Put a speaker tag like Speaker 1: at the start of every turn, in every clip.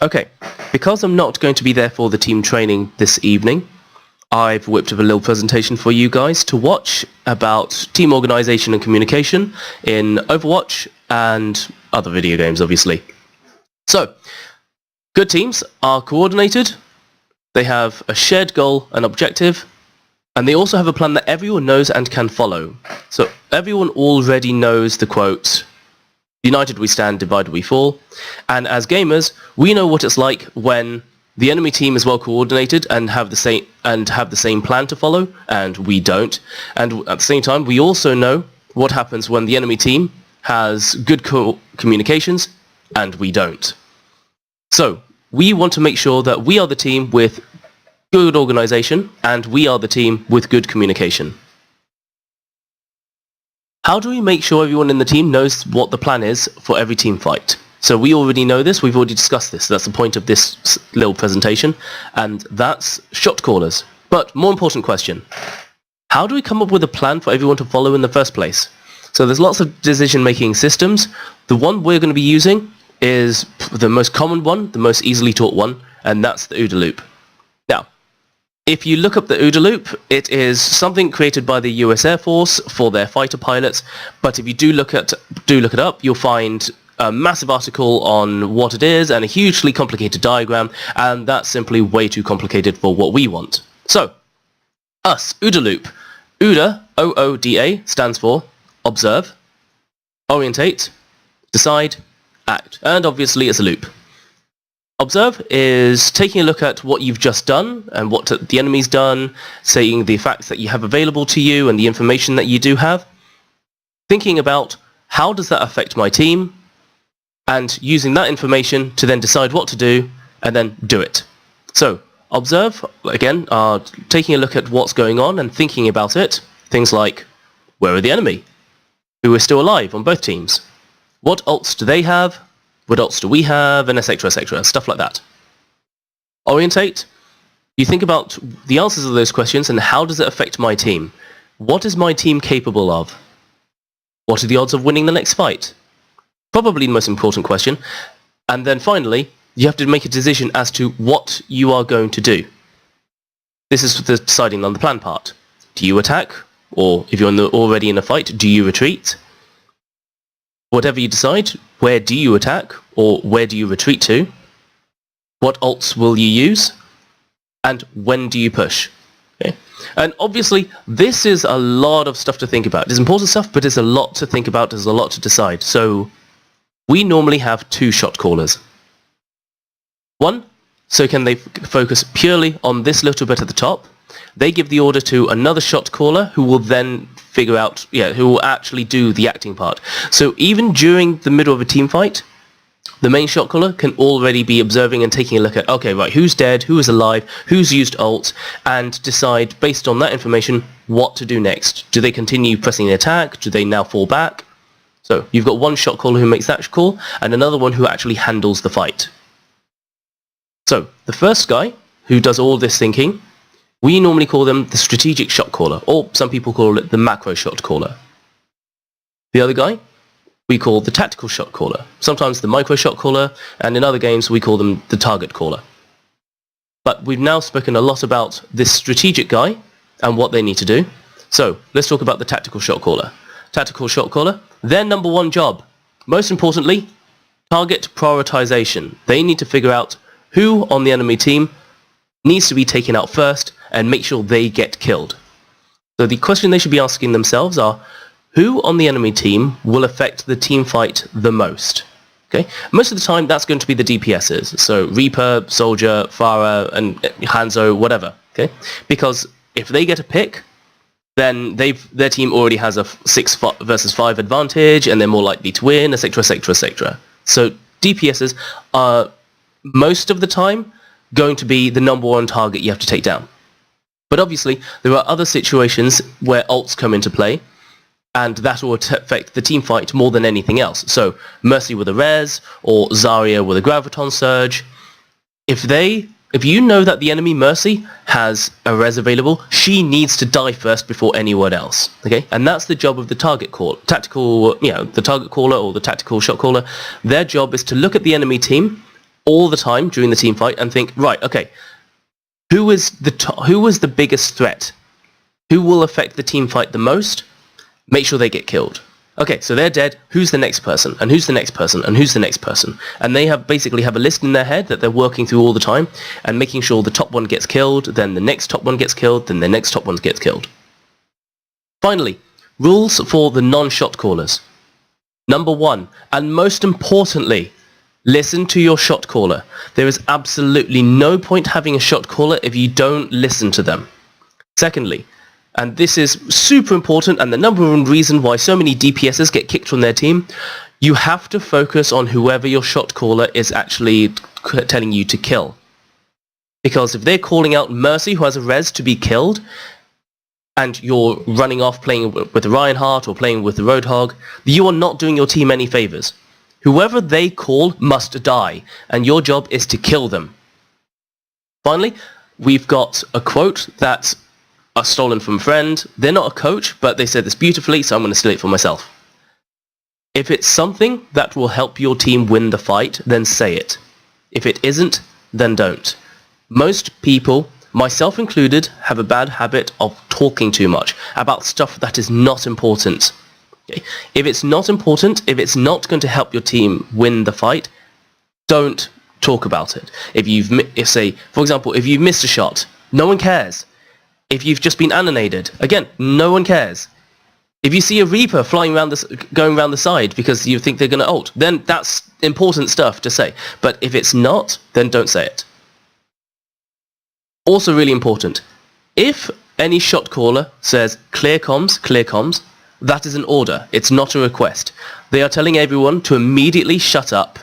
Speaker 1: Okay, because I'm not going to be there for the team training this evening, I've whipped up a little presentation for you guys to watch about team organization and communication in Overwatch and other video games, obviously. So, good teams are coordinated, they have a shared goal and objective, and they also have a plan that everyone knows and can follow. So everyone already knows the quote, "United we stand, divided we fall." And as gamers, we know what it's like when the enemy team is well coordinated and have the same plan to follow, and we don't. And at the same time, we also know what happens when the enemy team has good communications and we don't. So we want to make sure that we are the team with good organization and we are the team with good communication. How do we make sure everyone in the team knows what the plan is for every team fight? So we already know this, we've already discussed this. That's the point of this little presentation, and that's shot callers. But more important question, how do we come up with a plan for everyone to follow in the first place? So there's lots of decision-making systems. The one we're going to be using is the most common one, the most easily taught one, and that's the OODA loop. Now, if you look up the OODA loop, it is something created by the US Air Force for their fighter pilots, but if you do look it up, you'll find a massive article on what it is and a hugely complicated diagram, and that's simply way too complicated for what we want. So, OODA loop. OODA, O-O-D-A, stands for observe, orientate, decide, act, and obviously it's a loop. Observe is taking a look at what you've just done and what the enemy's done, saying the facts that you have available to you and the information that you do have, thinking about how does that affect my team, and using that information to then decide what to do and then do it. So observe, again, are taking a look at what's going on and thinking about it. Things like, where are the enemy? Who is still alive on both teams? What ults do they have? What ults do we have? And etc, stuff like that. Orientate, you think about the answers of those questions and how does it affect my team? What is my team capable of? What are the odds of winning the next fight? Probably the most important question. And then finally, you have to make a decision as to what you are going to do. This is the deciding on the plan part. Do you attack? Or if you're already in a fight, do you retreat? Whatever you decide, where do you attack? Or where do you retreat to? What ults will you use? And when do you push? Okay. And obviously, this is a lot of stuff to think about. It's important stuff, but it's a lot to think about. There's a lot to decide. So we normally have two shot callers. One, so can they focus purely on this little bit at the top. They give the order to another shot caller who will then figure out, who will actually do the acting part. So even during the middle of a team fight, the main shot caller can already be observing and taking a look at, okay, right, who's dead, who is alive, who's used ult, and decide based on that information what to do next. Do they continue pressing the attack? Do they now fall back? So you've got one shot caller who makes that call, and another one who actually handles the fight. So the first guy who does all this thinking, we normally call them the strategic shot caller, or some people call it the macro shot caller. The other guy we call the tactical shot caller, sometimes the micro shot caller, and in other games we call them the target caller. But we've now spoken a lot about this strategic guy and what they need to do. So let's talk about the tactical shot caller. Tactical shot caller, their number one job, most importantly, target prioritization. They need to figure out who on the enemy team needs to be taken out first and make sure they get killed. So the question they should be asking themselves are, who on the enemy team will affect the team fight the most? Okay, most of the time that's going to be the DPSs, so Reaper, Soldier, Pharah, and Hanzo, whatever. Okay, because if they get a pick, then their team already has a 6 versus 5 advantage, and they're more likely to win, etc, etc, etc. So DPSs are most of the time going to be the number one target you have to take down. But obviously, there are other situations where ults come into play, and that will affect the team fight more than anything else. So Mercy with a res, or Zarya with a graviton surge. If you know that the enemy Mercy has a res available, she needs to die first before anyone else. Okay, and that's the job of the target caller, the target caller or the tactical shot caller. Their job is to look at the enemy team, all the time during the team fight and think, right, okay, who was the biggest threat? Who will affect the team fight the most? Make sure they get killed. Okay, so they're dead. Who's the next person? And who's the next person? And who's the next person? And they basically have a list in their head that they're working through all the time and making sure the top one gets killed, then the next top one gets killed, then the next top one gets killed. Finally, rules for the non-shot callers. Number 1, and most importantly, listen to your shot caller. There is absolutely no point having a shot caller if you don't listen to them. Secondly, and this is super important and the number one reason why so many DPSs get kicked from their team, you have to focus on whoever your shot caller is actually telling you to kill. Because if they're calling out Mercy, who has a res, to be killed, and you're running off playing with the Reinhardt or playing with the Roadhog, you are not doing your team any favors. Whoever they call must die, and your job is to kill them. Finally, we've got a quote that are stolen from a friend. They're not a coach, but they said this beautifully, so I'm going to steal it for myself. If it's something that will help your team win the fight, then say it. If it isn't, then don't. Most people, myself included, have a bad habit of talking too much about stuff that is not important. Okay? If it's not important, if it's not going to help your team win the fight, don't talk about it. For example, if you've missed a shot, no one cares. If you've just been annihilated, again, no one cares. If you see a Reaper flying around going around the side because you think they're going to ult, then that's important stuff to say. But if it's not, then don't say it. Also really important, if any shot caller says clear comms, that is an order. It's not a request. They are telling everyone to immediately shut up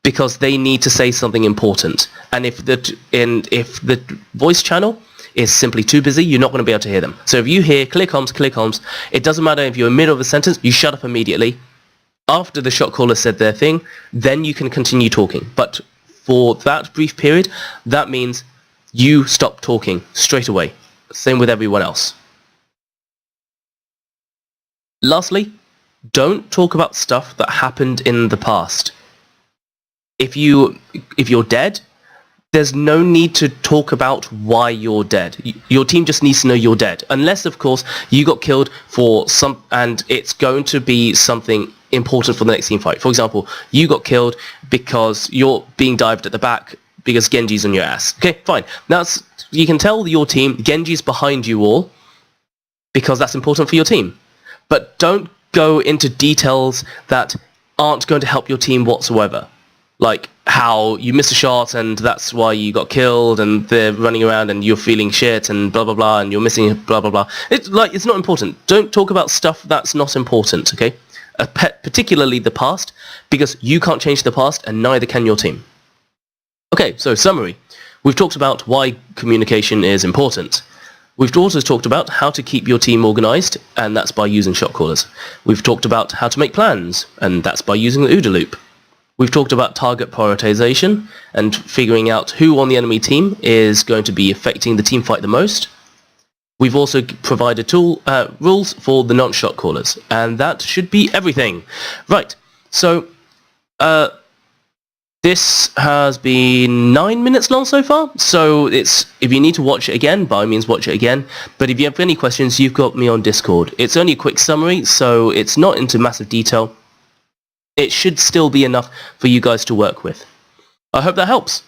Speaker 1: because they need to say something important. And if the voice channel is simply too busy, you're not going to be able to hear them. So if you hear clear comms, it doesn't matter if you're in the middle of a sentence, you shut up immediately. After the shot caller said their thing, then you can continue talking. But for that brief period, that means you stop talking straight away. Same with everyone else. Lastly, don't talk about stuff that happened in the past. If you're dead, there's no need to talk about why you're dead. Your team just needs to know you're dead. Unless, of course, you got killed and it's going to be something important for the next team fight. For example, you got killed because you're being dived at the back because Genji's on your ass. Okay, fine. You can tell your team Genji's behind you all because that's important for your team. But don't go into details that aren't going to help your team whatsoever. Like how you missed a shot and that's why you got killed and they're running around and you're feeling shit and blah blah blah and you're missing blah blah blah. It's not important. Don't talk about stuff that's not important, okay? Particularly the past, because you can't change the past and neither can your team. Okay, so summary. We've talked about why communication is important. We've also talked about how to keep your team organized, and that's by using shot callers. We've talked about how to make plans, and that's by using the OODA loop. We've talked about target prioritization and figuring out who on the enemy team is going to be affecting the team fight the most. We've also provided rules for the non-shot callers, and that should be everything. Right, so this has been 9 minutes long so far, so if you need to watch it again, by all means watch it again. But if you have any questions, you've got me on Discord. It's only a quick summary, so it's not into massive detail. It should still be enough for you guys to work with. I hope that helps.